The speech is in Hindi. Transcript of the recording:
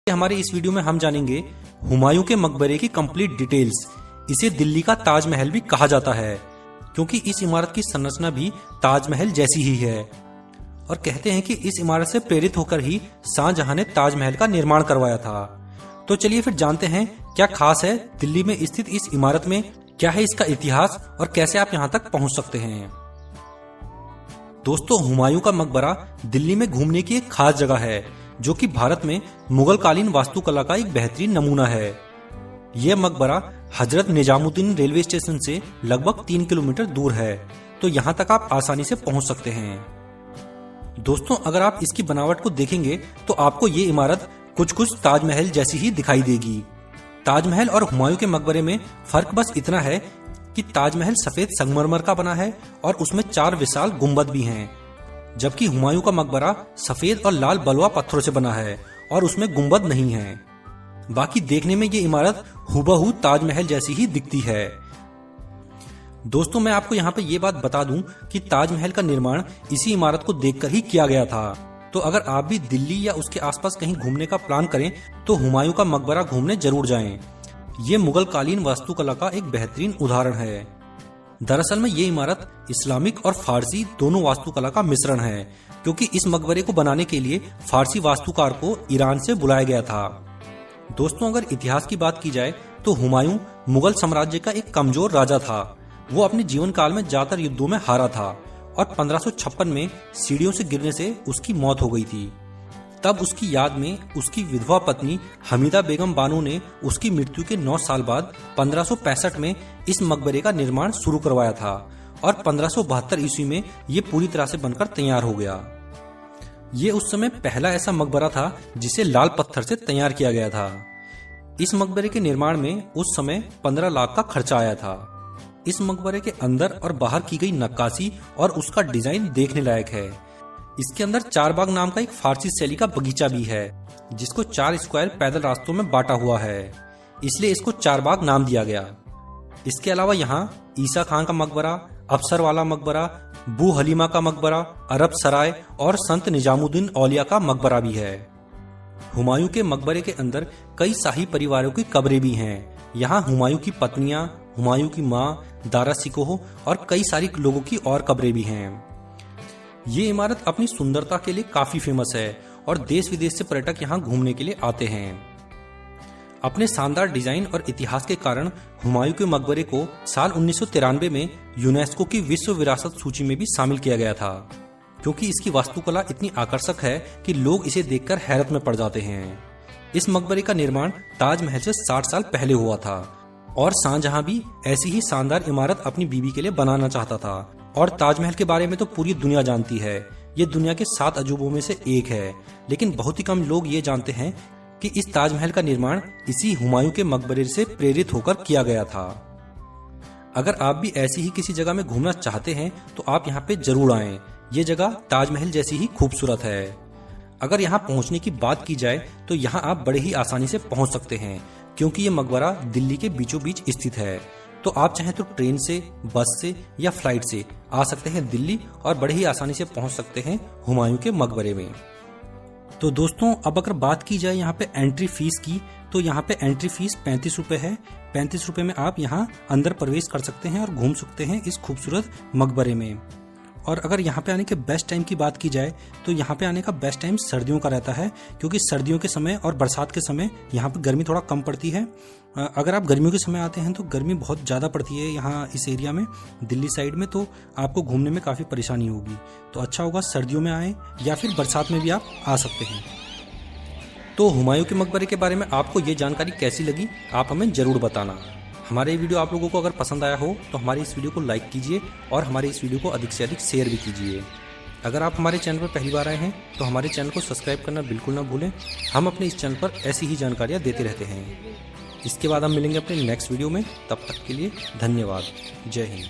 हमारे इस वीडियो में हम जानेंगे हुमायूं के मकबरे की कंप्लीट डिटेल्स। इसे दिल्ली का ताजमहल भी कहा जाता है क्योंकि इस इमारत की संरचना भी ताजमहल जैसी ही है और कहते हैं कि इस इमारत से प्रेरित होकर ही शाहजहां ने ताजमहल का निर्माण करवाया था। तो चलिए फिर जानते हैं क्या खास है दिल्ली में स्थित इस इमारत में, क्या है इसका इतिहास और कैसे आप यहाँ तक पहुँच सकते हैं। दोस्तों, हुमायूं का मकबरा दिल्ली में घूमने की एक खास जगह है जो कि भारत में मुगल कालीन वास्तुकला का एक बेहतरीन नमूना है। यह मकबरा हजरत निजामुद्दीन रेलवे स्टेशन से लगभग 3 किलोमीटर दूर है, तो यहाँ तक आप आसानी से पहुँच सकते हैं। दोस्तों, अगर आप इसकी बनावट को देखेंगे तो आपको ये इमारत कुछ ताजमहल जैसी ही दिखाई देगी। ताजमहल और हुमायूं के मकबरे में फर्क बस इतना है कि ताजमहल सफेद संगमरमर का बना है और उसमें 4 विशाल गुंबद भी हैं, जबकि हुमायूं का मकबरा सफेद और लाल बलुआ पत्थरों से बना है और उसमें गुंबद नहीं है। बाकी देखने में ये इमारत हूबहू ताजमहल जैसी ही दिखती है। दोस्तों, मैं आपको यहाँ पे ये बात बता दूं कि ताजमहल का निर्माण इसी इमारत को देखकर ही किया गया था। तो अगर आप भी दिल्ली या उसके आसपास कहीं घूमने का प्लान करें तो हुमायूं का मकबरा घूमने जरूर जाएं। ये मुगल कालीन वास्तुकला का एक बेहतरीन उदाहरण है। दरअसल में ये इमारत इस्लामिक और फारसी दोनों वास्तुकला का मिश्रण है, क्योंकि इस मकबरे को बनाने के लिए फारसी वास्तुकार को ईरान से बुलाया गया था। दोस्तों, अगर इतिहास की बात की जाए तो हुमायूं मुगल साम्राज्य का एक कमजोर राजा था। वो अपने जीवन काल में ज्यादातर युद्धों में हारा था और 1556 में सीढ़ियों से गिरने से उसकी मौत हो गई थी। तब उसकी याद में उसकी विधवा पत्नी हमीदा बेगम बानो ने उसकी मृत्यु के 9 साल बाद 1565 में इस मकबरे का निर्माण शुरू करवाया था और 1572 ईस्वी में ये पूरी तरह से बनकर तैयार हो गया। ये उस समय पहला ऐसा मकबरा था जिसे लाल पत्थर से तैयार किया गया था। इस मकबरे के निर्माण में उस समय 15 लाख का खर्चा आया था। इस मकबरे के अंदर और बाहर की गई नक्काशी और उसका डिजाइन देखने लायक है। इसके अंदर चारबाग नाम का एक फारसी शैली का बगीचा भी है, जिसको 4 स्क्वायर पैदल रास्तों में बांटा हुआ है, इसलिए इसको चारबाग नाम दिया गया। इसके अलावा यहाँ ईसा खान का मकबरा, अफसर वाला मकबरा, बू हलीमा का मकबरा, अरब सराय और संत निजामुद्दीन औलिया का मकबरा भी है। हुमायूं के मकबरे के अंदर कई शाही परिवारों की कब्रें भी हैं। यहाँ हुमायूं की पत्नियां, हुमायूं की माँ, दारा सिकोह और कई सारी लोगों की और कब्रें भी हैं। ये इमारत अपनी सुंदरता के लिए काफी फेमस है और देश विदेश से पर्यटक यहाँ घूमने के लिए आते हैं। अपने शानदार डिजाइन और इतिहास के कारण हुमायूं के मकबरे को साल 1993 में यूनेस्को की विश्व विरासत सूची में भी शामिल किया गया था, क्योंकि इसकी वास्तुकला इतनी आकर्षक है कि लोग इसे देखकर हैरत में पड़ जाते हैं। इस मकबरे का निर्माण ताजमहल से 60 साल पहले हुआ था और शाहजहां भी ऐसी ही शानदार इमारत अपनी बीवी के लिए बनाना चाहता था। और ताजमहल के बारे में तो पूरी दुनिया जानती है, ये दुनिया के 7 अजूबों में से एक है, लेकिन बहुत ही कम लोग ये जानते हैं कि इस ताजमहल का निर्माण इसी हुमायूं के मकबरे से प्रेरित होकर किया गया था। अगर आप भी ऐसी ही किसी जगह में घूमना चाहते हैं तो आप यहाँ पे जरूर आएं। ये जगह ताजमहल जैसी ही खूबसूरत है। अगर यहाँ पहुँचने की बात की जाए तो यहाँ आप बड़े ही आसानी से पहुँच सकते हैं, क्योंकि ये मकबरा दिल्ली के बीचों बीच स्थित है। तो आप चाहें तो ट्रेन से, बस से या फ्लाइट से आ सकते हैं दिल्ली और बड़े ही आसानी से पहुंच सकते हैं हुमायूं के मकबरे में। तो दोस्तों, अब अगर बात की जाए यहाँ पे एंट्री फीस की, तो यहाँ पे एंट्री फीस 35 रुपए है। 35 रुपए में आप यहाँ अंदर प्रवेश कर सकते हैं और घूम सकते हैं इस खूबसूरत मकबरे में। और अगर यहाँ पे आने के बेस्ट टाइम की बात की जाए तो यहाँ पे आने का बेस्ट टाइम सर्दियों का रहता है, क्योंकि सर्दियों के समय और बरसात के समय यहाँ पे गर्मी थोड़ा कम पड़ती है। अगर आप गर्मियों के समय आते हैं तो गर्मी बहुत ज़्यादा पड़ती है यहाँ इस एरिया में, दिल्ली साइड में, तो आपको घूमने में काफ़ी परेशानी होगी। तो अच्छा होगा सर्दियों में आएँ या फिर बरसात में भी आप आ सकते हैं। तो हुमायूं के मकबरे के बारे में आपको ये जानकारी कैसी लगी, आप हमें ज़रूर बताना। हमारे वीडियो आप लोगों को अगर पसंद आया हो तो हमारे इस वीडियो को लाइक कीजिए और हमारे इस वीडियो को अधिक से अधिक शेयर भी कीजिए। अगर आप हमारे चैनल पर पहली बार आए हैं तो हमारे चैनल को सब्सक्राइब करना बिल्कुल ना भूलें। हम अपने इस चैनल पर ऐसी ही जानकारियाँ देते रहते हैं। इसके बाद हम मिलेंगे अपने नेक्स्ट वीडियो में। तब तक के लिए धन्यवाद। जय हिंद।